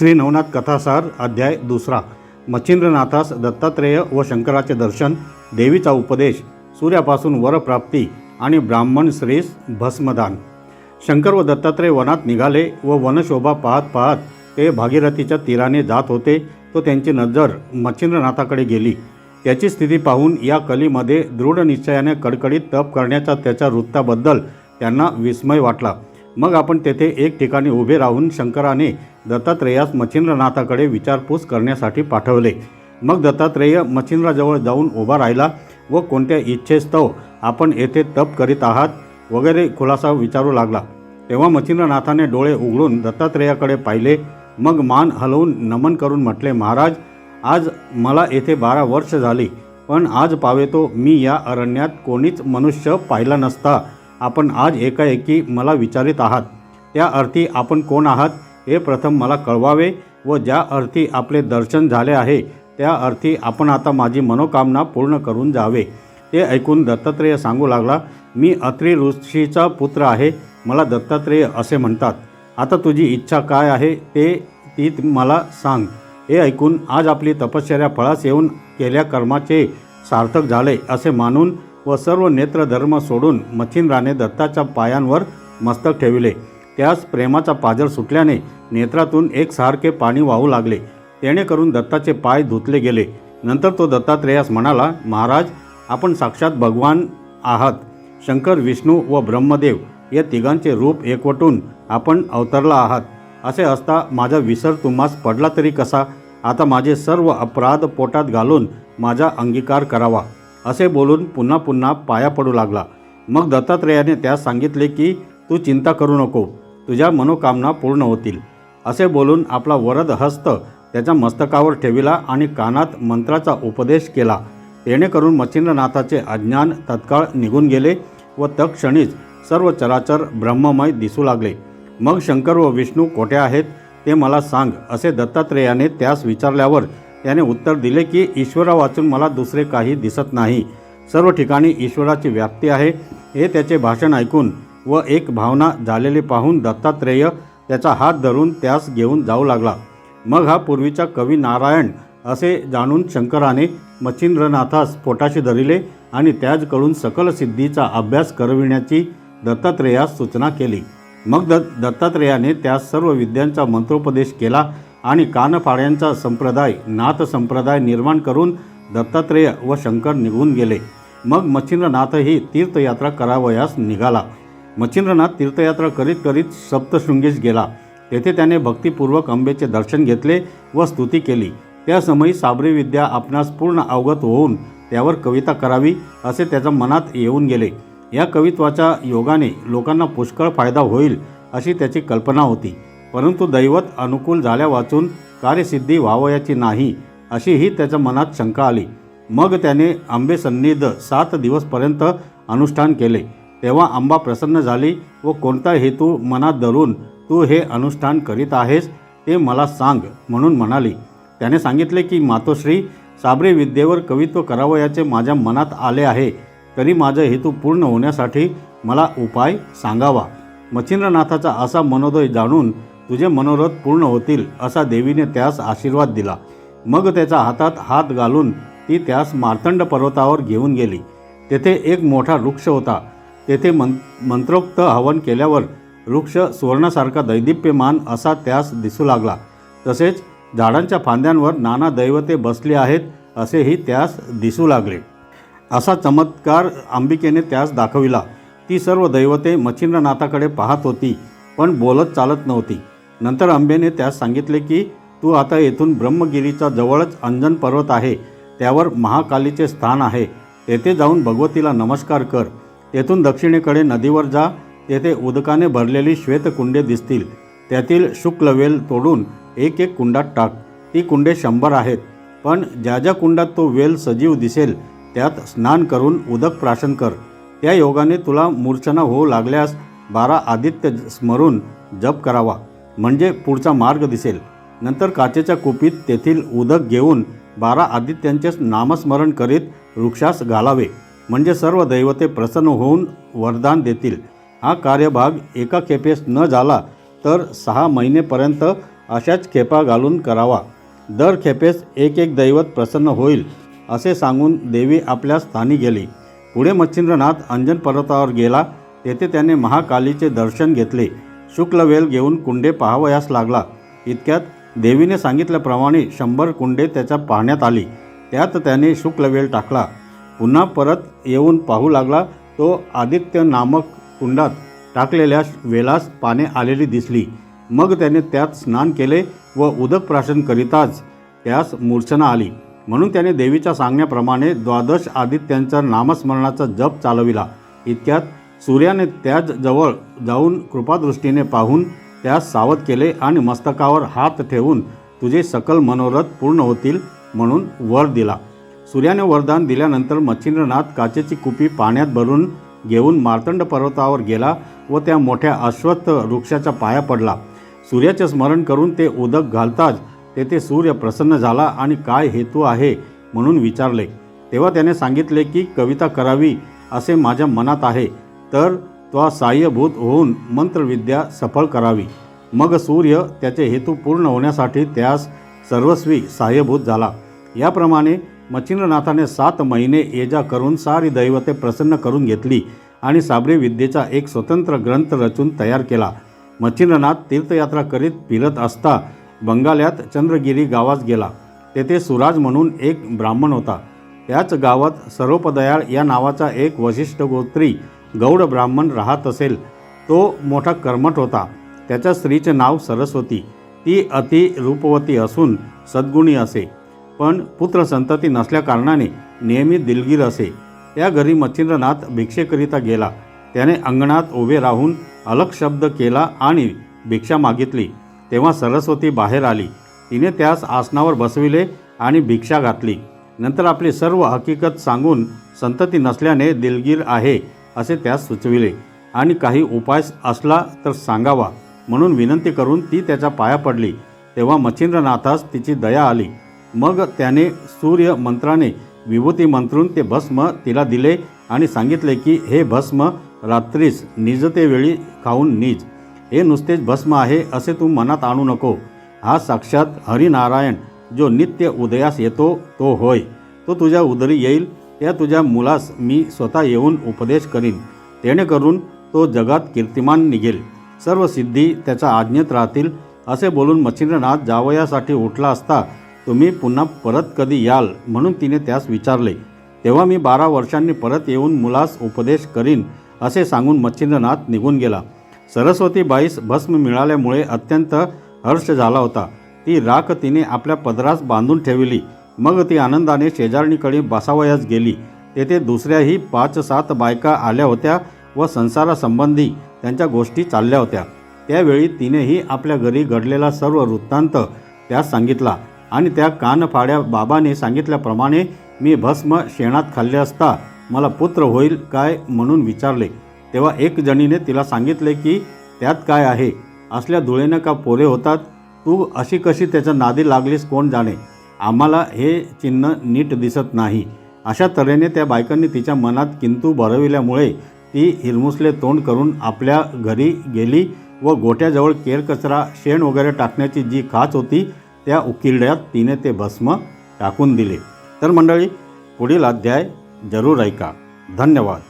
श्री नवनाथ कथासार अध्याय 2. मच्छिंद्रनाथास दत्तात्रेय व शंकराचे दर्शन, देवीचा उपदेश, सूर्यापासून वरप्राप्ती आणि ब्राह्मण श्रेष्ठ भस्मदान. शंकर व दत्तात्रेय वनात निघाले व वनशोभा पाहत पाहत ते भागीरथीच्या तीराने जात होते. तो त्यांची नजर मच्छिंद्रनाथाकडे गेली. त्याची स्थिती पाहून या कलीमध्ये दृढ निश्चयाने कडकडीत तप करण्याच्या त्याच्या वृत्ताबद्दल त्यांना विस्मय वाटला. मग आपण तेथे एक ठिकाणी उभे राहून शंकराने दत्तात्रेयास मच्छिंद्रनाथाकडे विचारपूस करण्यासाठी पाठवले. मग दत्तात्रेय मच्छिंद्राजवळ जाऊन उभा राहिला व कोणत्या इच्छेस्तव आपण येथे तप करीत आहात वगैरे खुलासा विचारू लागला. तेव्हा मच्छिंद्रनाथाने डोळे उघडून दत्तात्रेयाकडे पाहिले. मग मान हलवून नमन करून म्हटले, महाराज, आज मला येथे 12 वर्ष झाली, पण आज पावेतो मी या अरण्यात कोणीच मनुष्य पाहिला नसता आपण आज एकाएकी मला विचारित आहात. त्या अर्थी आपण कोण आहात हे प्रथम मला कळवावे व ज्या अर्थी आपले दर्शन झाले आहे त्या अर्थी आपण आता माझी मनोकामना पूर्ण करून जावे. ते ऐकून दत्तात्रेय सांगू लागला, मी अत्रि ऋषीचा पुत्र आहे, मला दत्तात्रेय असे म्हणतात. आता तुझी इच्छा काय आहे ती मला सांग. हे ऐकून आज आपली तपश्चर्या फळास येऊन केल्या कर्माचे सार्थक झाले असे मानून व सर्व नेत्रधर्म सोडून मच्छिंद्राने दत्ताच्या पायांवर मस्तक ठेविले. त्यास प्रेमाचा पाझर सुटल्याने नेत्रातून एकसारखे पाणी वाहू लागले. तेणे करून दत्ताचे पाय धुतले गेले. नंतर तो दत्तात्रेयास म्हणाला, महाराज, आपण साक्षात भगवान आहात. शंकर, विष्णू व ब्रह्मदेव या तिघांचे रूप एकवटून आपण अवतरला आहात. असे असता माझा विसर तुम्हास पडला तरी कसा? आता माझे सर्व अपराध पोटात घालून माझा अंगीकार करावा. असे बोलून पुन्हा पुन्हा पाया पडू लागला. मग दत्तात्रेयाने त्यास सांगितले की तू चिंता करू नको, तुझ्या मनोकामना पूर्ण होतील. असे बोलून आपला वरद हस्त त्याच्या मस्तकावर ठेविला आणि कानात मंत्राचा उपदेश केला. जेणेकरून मच्छिंद्रनाथाचे अज्ञान तत्काळ निघून गेले व तत्क्षणीच सर्व चराचर ब्रह्ममय दिसू लागले. मग शंकर व विष्णू कोठे आहेत ते मला सांग, असे दत्तात्रेयाने त्यास विचारल्यावर त्याने उत्तर दिले की ईश्वरा वाचून मला दुसरे काही दिसत नाही. सर्व ठिकाणी ईश्वराची व्याप्ती आहे. हे त्याचे भाषण ऐकून व एक भावना झालेले पाहून दत्तात्रेय त्याचा हात धरून त्यास घेऊन जाऊ लागला. मग हा पूर्वीचा कवी नारायण असे जाणून शंकराने मच्छिंद्रनाथास पोटाशी धरिले आणि त्याचकडून सकल सिद्धीचा अभ्यास करविण्याची दत्तात्रेयास सूचना केली. मग दत्तात्रेयाने त्यास सर्व विद्यांचा मंत्रोपदेश केला आणि कानफाड्यांचा संप्रदाय, नाथ संप्रदाय निर्माण करून दत्तात्रेय व शंकर निघून गेले. मग मच्छिंद्रनाथही तीर्थयात्रा करावयास निघाला. मच्छिंद्रनाथ तीर्थयात्रा करीत करीत सप्तशृंगीस गेला. तेथे त्याने भक्तिपूर्वक अंबेचे दर्शन घेतले व स्तुती केली. त्या समयी साबरी विद्या आपणास पूर्ण अवगत होऊन त्यावर कविता करावी असे त्याच्या मनात येऊन गेले. या कवित्वाच्या योगाने लोकांना पुष्कळ फायदा होईल अशी त्याची कल्पना होती. परंतु दैवत अनुकूल झाल्या वाचून कार्यसिद्धी व्हावयाची नाही अशीही त्याच्या मनात शंका आली. मग त्याने आंबेसन्निध 7 दिवसपर्यंत अनुष्ठान केले. तेव्हा अंबा प्रसन्न झाली व कोणता हेतू मनात धरून तू हे अनुष्ठान करीत आहेस ते मला सांग म्हणून म्हणाली. त्याने सांगितले की मातोश्री, साबरी विद्येवर कवित्व करावयाचे माझ्या मनात आले आहे, तरी माझा हेतू पूर्ण होण्यासाठी मला उपाय सांगावा. मच्छिंद्रनाथाचा असा मनोदय जाणून तुझे मनोरथ पूर्ण होतील असा देवीने त्यास आशीर्वाद दिला. मग त्याच्या हातात हात घालून ती त्यास मार्तंड पर्वतावर घेऊन गेली. तेथे एक मोठा वृक्ष होता. तेथे मंत्रोक्त हवन केल्यावर वृक्ष सुवर्णासारखा दैदिप्यमान असा त्यास दिसू लागला. तसेच झाडांच्या फांद्यांवर नाना दैवते बसली आहेत असेही त्यास दिसू लागले. असा चमत्कार अंबिकेने त्यास दाखविला. ती सर्व दैवते मच्छिंद्रनाथाकडे पाहत होती, पण बोलत चालत नव्हती. नंतर अंबेने त्यास सांगितले की तू आता येथून ब्रह्मगिरीच्या जवळच अंजन पर्वत आहे, त्यावर महाकालीचे स्थान आहे. तेथे जाऊन भगवतीला नमस्कार कर. तेथून दक्षिणेकडे नदीवर जा. तेथे उदकाने भरलेली श्वेतकुंडे दिसतील. त्यातील शुक्लवेल तोडून एक एक कुंडात टाक. ती कुंडे 100 आहेत. पण ज्या ज्या कुंडात तो वेल सजीव दिसेल त्यात स्नान करून उदक प्राशन कर. त्या योगाने तुला मूर्छना होऊ लागल्यास 12 आदित्य स्मरून जप करावा, म्हणजे पुढचा मार्ग दिसेल. नंतर काचेच्या कुपीत तेथील उदक घेऊन 12 आदित्यांचे नामस्मरण करीत वृक्षास घालावे, म्हणजे सर्व दैवते प्रसन्न होऊन वरदान देतील. हा कार्यभाग एका खेपेस न झाला तर 6 महिनेपर्यंत अशाच खेपा घालून करावा. दर खेपेस एक एक दैवत प्रसन्न होईल असे सांगून देवी आपल्या स्थानी गेली. पुढे मच्छिंद्रनाथ अंजन पर्वतावर गेला. तेथे त्याने महाकालीचे दर्शन घेतले. शुक्लवेल घेऊन कुंडे पाहावयास लागला. इतक्यात देवीने सांगितल्याप्रमाणे 100 कुंडे त्याच्या पाहण्यात आली. त्यात त्याने शुक्लवेल टाकला. पुन्हा परत येऊन पाहू लागला. तो आदित्य नामक कुंडात टाकलेल्या वेलास पाने आलेली दिसली. मग त्याने त्यात स्नान केले व उदक प्राशन करीताच त्यास मूर्छना आली. म्हणून त्याने देवीच्या सांगण्याप्रमाणे 12 आदित्यांच्या नामस्मरणाचा जप चालविला. इतक्यात सूर्याने त्याच जवळ जाऊन कृपादृष्टीने पाहून त्यास सावध केले आणि मस्तकावर हात ठेवून तुझे सकल मनोरथ पूर्ण होतील म्हणून वर दिला. सूर्याने वरदान दिल्यानंतर मच्छिंद्रनाथ काचेची कुपी पाण्यात भरून घेऊन मार्तंड पर्वतावर गेला व त्या मोठ्या अश्वत्थ वृक्षाच्या पाया पडला. सूर्याचे स्मरण करून ते उदक घालताच तेथे सूर्य प्रसन्न झाला आणि काय हेतू आहे म्हणून विचारले. तेव्हा त्याने सांगितले की कविता करावी असे माझ्या मनात आहे, तर तो साह्यभूत होऊन मंत्रविद्या सफळ करावी. मग सूर्य त्याचे हेतू पूर्ण होण्यासाठी त्यास सर्वस्वी साह्यभूत झाला. याप्रमाणे मच्छिंद्रनाथाने 7 महिने येजा करून सारी दैवते प्रसन्न करून घेतली आणि साबरी विद्येचा एक स्वतंत्र ग्रंथ रचून तयार केला. मच्छिंद्रनाथ तीर्थयात्रा करीत फिरत असता बंगाल्यात चंद्रगिरी गावास गेला. तेथे सुराज म्हणून एक ब्राह्मण होता. त्याच गावात सर्वोपदयाळ या नावाचा एक वशिष्ठ गोत्री गौड ब्राह्मण राहत असेल. तो मोठा कर्मठ होता. त्याच्या स्त्रीचे नाव सरस्वती. ती अति रूपवती असून सद्गुणी असे, पण पुत्रसंतती नसल्याकारणाने नेहमी दिलगीर असे. त्या घरी मच्छिंद्रनाथ भिक्षेकरिता गेला. त्याने अंगणात उभे राहून अलग शब्द केला आणि भिक्षा मागितली. तेव्हा सरस्वती बाहेर आली. तिने त्यास आसनावर बसविले आणि भिक्षा घातली. नंतर आपली सर्व हकीकत सांगून संतती नसल्याने दिलगीर आहे असे त्यास सुचविले आणि काही उपाय असला तर सांगावा म्हणून विनंती करून ती त्याच्या पाया पडली. तेव्हा मच्छिंद्रनाथास तिची दया आली. मग त्याने सूर्य मंत्राने विभूती मंत्रून ते भस्म तिला दिले आणि सांगितले की हे भस्म रात्रीस निजतेवेळी खाऊन निज. हे नुसतेच भस्म आहे असे तू मनात आणू नको. हा साक्षात हरिनारायण जो नित्य उदयास येतो तो होय. तो तुझ्या उदरी येईल. त्या तुझ्या मुलास मी स्वतः येऊन उपदेश करीन. जेणेकरून तो जगात कीर्तिमान निघेल. सर्व सिद्धी त्याच्या आज्ञेत राहतील. असे बोलून मच्छिंद्रनाथ जावयासाठी उठला असता तुम्ही पुन्हा परत कधी याल म्हणून तिने त्यास विचारले. तेव्हा मी 12 वर्षांनी परत येऊन मुलास उपदेश करीन असे सांगून मच्छिंद्रनाथ निघून गेला. सरस्वती बाईस भस्म मिळाल्यामुळे अत्यंत हर्ष झाला होता. ती राख तिने आपल्या पदरास बांधून ठेवली. मग ती आनंदाने शेजारणीकडे बसावयास गेली. तेथे दुसऱ्याही 5-7 बायका आल्या होत्या व संसारासंबंधी त्यांच्या गोष्टी चालल्या होत्या. त्यावेळी तिनेही आपल्या घरी घडलेला सर्व वृत्तांत त्यास सांगितला आणि त्या कानफाड्या बाबाने सांगितल्याप्रमाणे मी भस्म शेणात खाल्ले असता मला पुत्र होईल काय म्हणून विचारले. तेव्हा एक जणीने तिला सांगितले की त्यात काय आहे, असल्या धुळेनं का पोरे होतात, तू अशी कशी त्याच्या नादी लागलीस कोण जाणे, आम्हाला हे चिन्ह नीट दिसत नाही. अशा तऱ्हेने त्या बायकांनी तिच्या मनात किंतु भरविल्यामुळे ती हिरमुसले तोंड करून आपल्या घरी गेली व गोठ्याजवळ केरकचरा शेण वगैरे टाकण्याची जी खाच होती त्या उकिरड्यात तिने ते भस्म टाकून दिले. तर मंडळी, पुढील अध्याय जरूर ऐका. धन्यवाद.